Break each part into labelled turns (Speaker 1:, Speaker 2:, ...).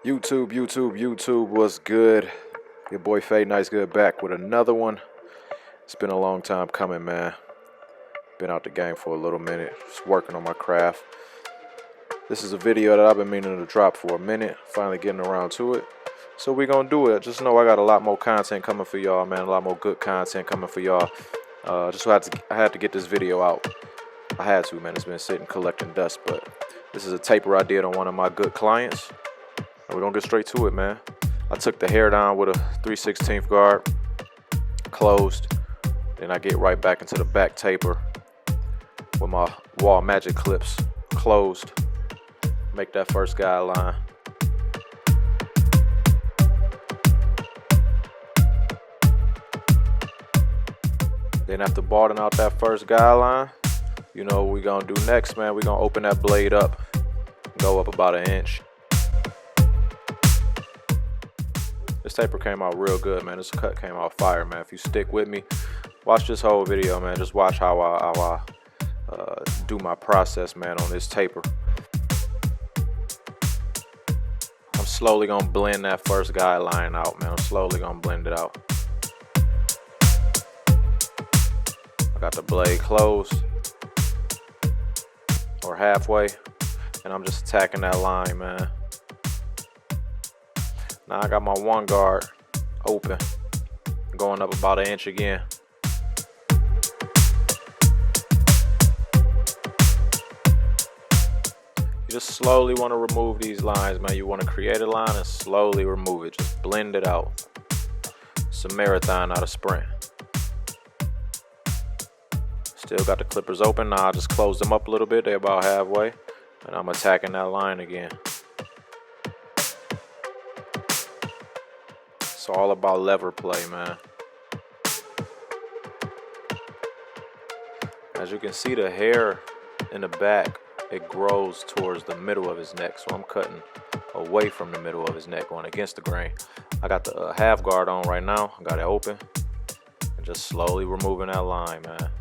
Speaker 1: YouTube, what's good? Your boy Fade Nice Good back with another one. It's been a long time coming, man. Been out the game for a little minute, just working on my craft. This is a video that I've been meaning to drop for a minute, finally getting around to it. So we're gonna do it. Just know I got a lot more content coming for y'all, man. A lot more good content coming for y'all. I had to get this video out. I had to, man. It's been sitting collecting dust, but this is a taper I did on one of my good clients. And we're gonna get straight to it, man. I took the hair down with a 3/16 guard, closed. Then I get right back into the back taper with my wall magic clips closed. Make that first guideline. Then after barding out that first guideline, you know what we're gonna do next, man. We're gonna open that blade up, go up about 1 inch. This taper came out real good, man. This cut came out fire, man. If you stick with me, watch this whole video, man. Just watch how I do my process, man, on this taper. I'm slowly gonna blend that first guideline out, man. I'm slowly gonna blend it out. I got the blade closed, or halfway, and I'm just attacking that line, man. Now I got my one guard open, going up about 1 inch again. You just slowly want to remove these lines, man. You want to create a line and slowly remove it. Just blend it out. It's a marathon, not a sprint. Still got the clippers open. Now I just close them up a little bit. They're about halfway, and I'm attacking that line again. It's all about lever play, man. As you can see, the hair in the back, it grows towards the middle of his neck. So I'm cutting away from the middle of his neck, going against the grain. I got the half guard on right now. I got it open. And just slowly removing that line, man.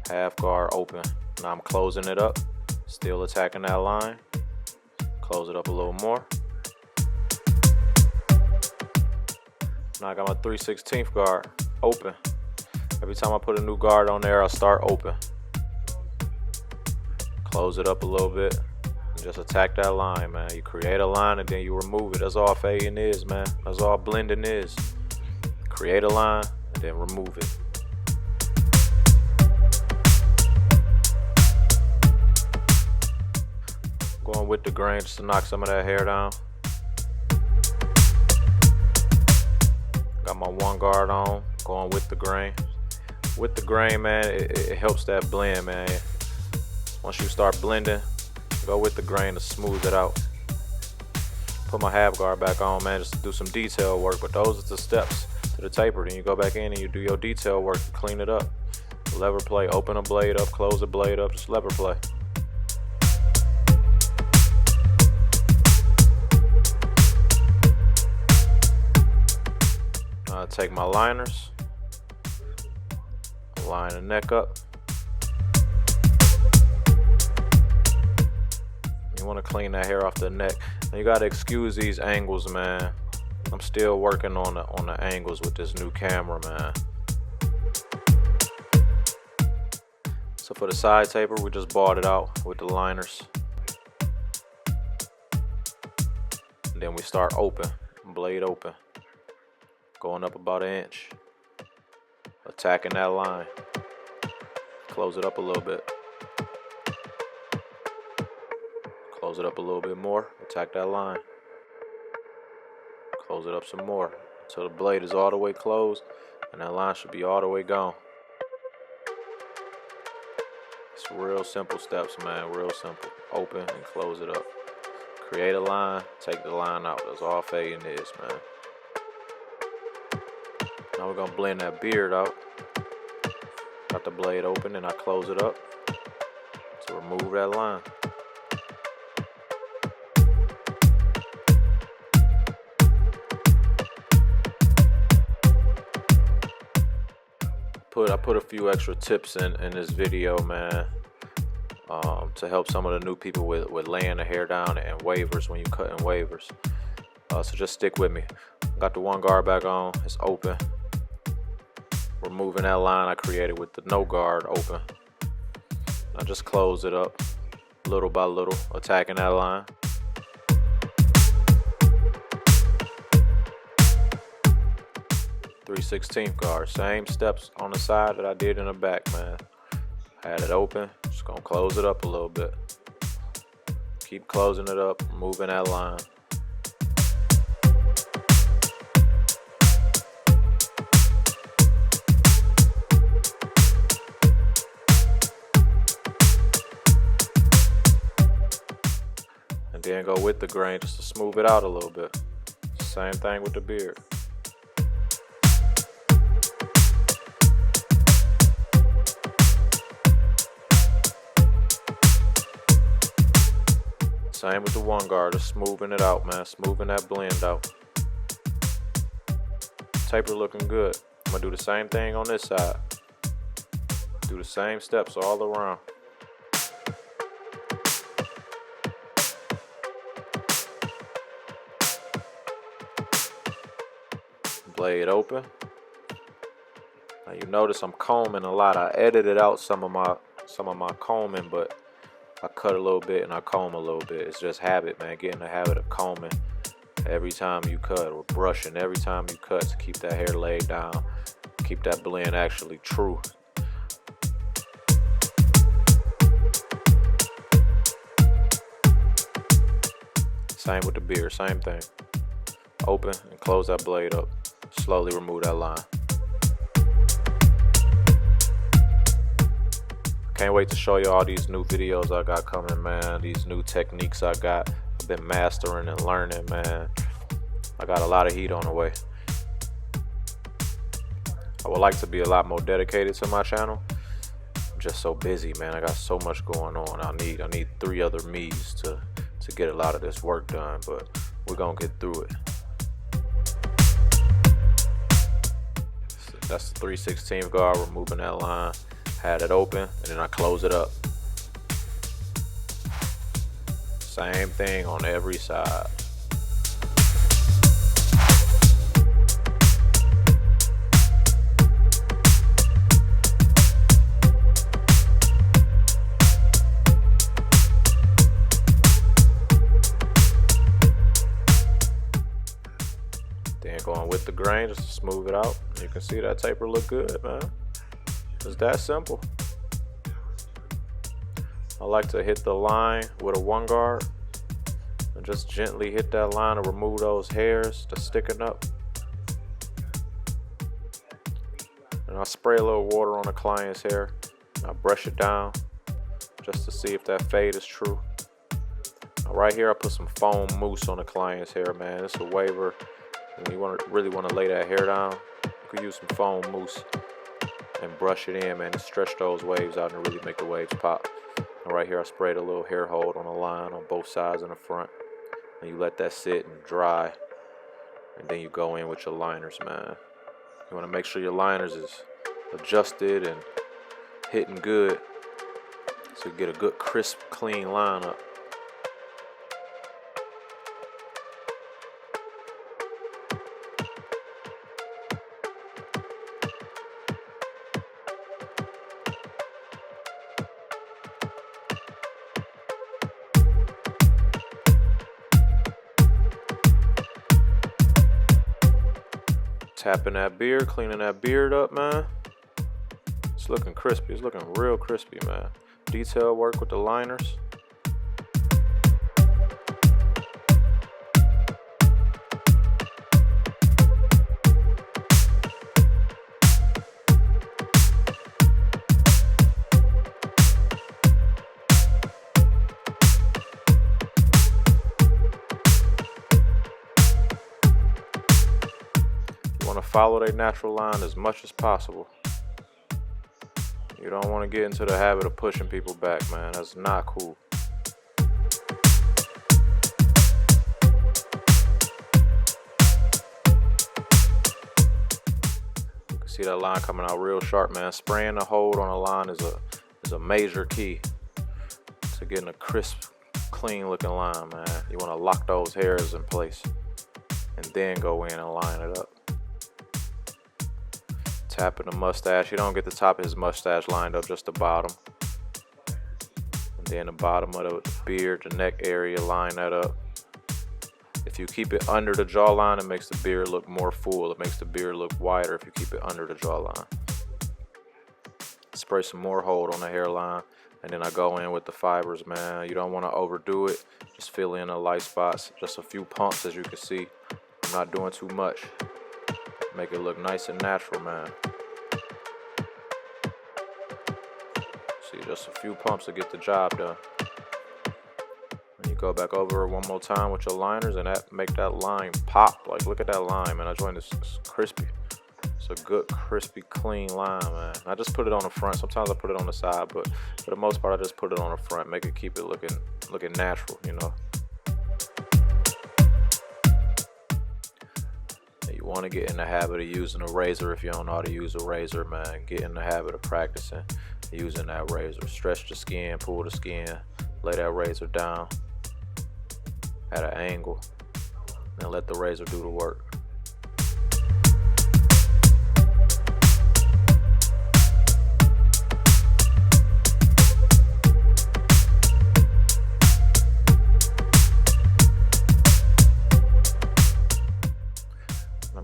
Speaker 1: Half guard open. Now I'm closing it up. Still attacking that line. Close it up a little more. Now I got my 3/16 guard open. Every time I put a new guard on there, I'll start open. Close it up a little bit and just attack that line, man. You create a line and then you remove it. That's all fading is, man. That's all blending is. Create a line and then remove it. Going with the grain just to knock some of that hair down. Got my one guard on, going with the grain. With the grain, man, it helps that blend, man. Once you start blending, go with the grain to smooth it out. Put my half guard back on, man, just to do some detail work. But those are the steps to the taper. Then you go back in and you do your detail work to clean it up. Lever play, open a blade up, close a blade up, just lever play. I take my liners, line the neck up. You want to clean that hair off the neck. And you got to excuse these angles, man. I'm still working on the angles with this new camera, man. So for the side taper, we just bought it out with the liners. And then we start open, blade open. Going up about 1 inch. Attacking that line. Close it up a little bit. Close it up a little bit more. Attack that line. Close it up some more. Until the blade is all the way closed. And that line should be all the way gone. It's real simple steps, man. Real simple. Open and close it up. Create a line. Take the line out. That's all fading is, man. Now we're gonna blend that beard out. Got the blade open and I close it up to remove that line. I put a few extra tips in this video, man. to help some of the new people with laying the hair down and wavers when you cutting wavers. So just stick with me. Got the one guard back on, it's open. Removing that line I created with the no guard open. I just close it up little by little, attacking that line. .3/16 guard, same steps on the side that I did in the back, man. Had it open, just gonna close it up a little bit. Keep closing it up, moving that line. And then go with the grain just to smooth it out a little bit. Same thing with the beard. Same with the one guard, just smoothing it out, man. Smoothing that blend out. Taper looking good. I'm gonna do the same thing on this side. Do the same steps all around. Blade open. Now you notice I'm combing a lot. I edited out some of my combing, but I cut a little bit and I comb a little bit. It's just habit, man. Get in the habit of combing every time you cut, or brushing every time you cut, to keep that hair laid down, keep that blend actually true. Same with the beard, same thing. Open and close that blade up. Slowly remove that line. Can't wait to show you all these new videos I got coming, man. These new techniques I've been mastering and learning, man. I got a lot of heat on the way. I would like to be a lot more dedicated to my channel. I'm just so busy, man. I got so much going on. I need 3 other me's to get a lot of this work done, but we're gonna get through it. That's the .3/16 guard, removing that line. Had it open, and then I close it up. Same thing on every side. Then going with the grain just to smooth it out. You can see that taper look good, man. It's that simple. I like to hit the line with a one guard and just gently hit that line to remove those hairs that's sticking up. And I spray a little water on the client's hair. I brush it down just to see if that fade is true. Now right here I put some foam mousse on the client's hair, man. It's a waver. And you really want to lay that hair down, you could use some foam mousse and brush it in, man, and stretch those waves out and really make the waves pop. And right here I sprayed a little hair hold on the line on both sides and the front. And you let that sit and dry. And then you go in with your liners, man. You want to make sure your liners is adjusted and hitting good, so you get a good crisp, clean lineup. Tapping that beard, cleaning that beard up, man. It's looking crispy. It's looking real crispy, man. Detail work with the liners. Want to follow their natural line as much as possible. You don't want to get into the habit of pushing people back, man. That's not cool. You can see that line coming out real sharp, man. Spraying the hold on a line is a major key. getting a crisp, clean looking line, man. You want to lock those hairs in place and then go in and line it up. Tapping the mustache. You don't get the top of his mustache lined up, just the bottom. And then the bottom of the beard, the neck area, line that up. If you keep it under the jawline, it makes the beard look more full. It makes the beard look wider if you keep it under the jawline. Spray some more hold on the hairline. And then I go in with the fibers, man. You don't want to overdo it. Just fill in the light spots. Just a few pumps, as you can see. I'm not doing too much. Make it look nice and natural, man. See, just a few pumps to get the job done. And you go back over it one more time with your liners, and that make that line pop. Like, look at that line, man. I joined this crispy. It's a good, crispy, clean line, man. I just put it on the front. Sometimes I put it on the side, but for the most part, I just put it on the front. Make it keep it looking natural, you know. You want to get in the habit of using a razor. If you don't know how to use a razor, man, get in the habit of practicing using that razor. Stretch the skin, pull the skin, lay that razor down at an angle, and let the razor do the work.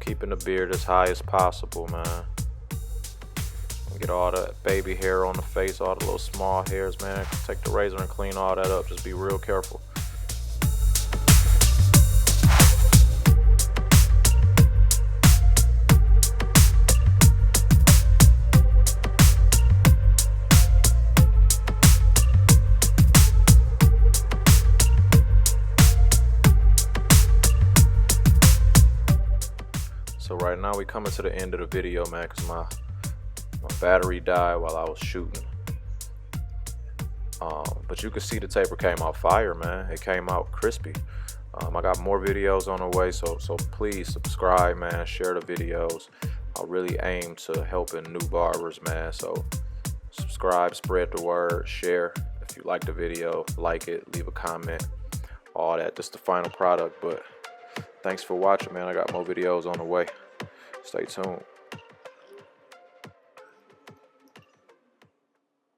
Speaker 1: Keeping the beard as high as possible, man. Get all the baby hair on the face, all the little small hairs, man. Take the razor and clean all that up. Just be real careful. So right now we coming to the end of the video, man, because my battery died while I was shooting. But you can see the taper came out fire, man. It came out crispy. I got more videos on the way, so please subscribe, man. Share the videos. I really aim to helping new barbers, man. So subscribe, spread the word, share. If you like the video, like it, leave a comment, all that. This is the final product, but thanks for watching, man. I got more videos on the way. Stay tuned.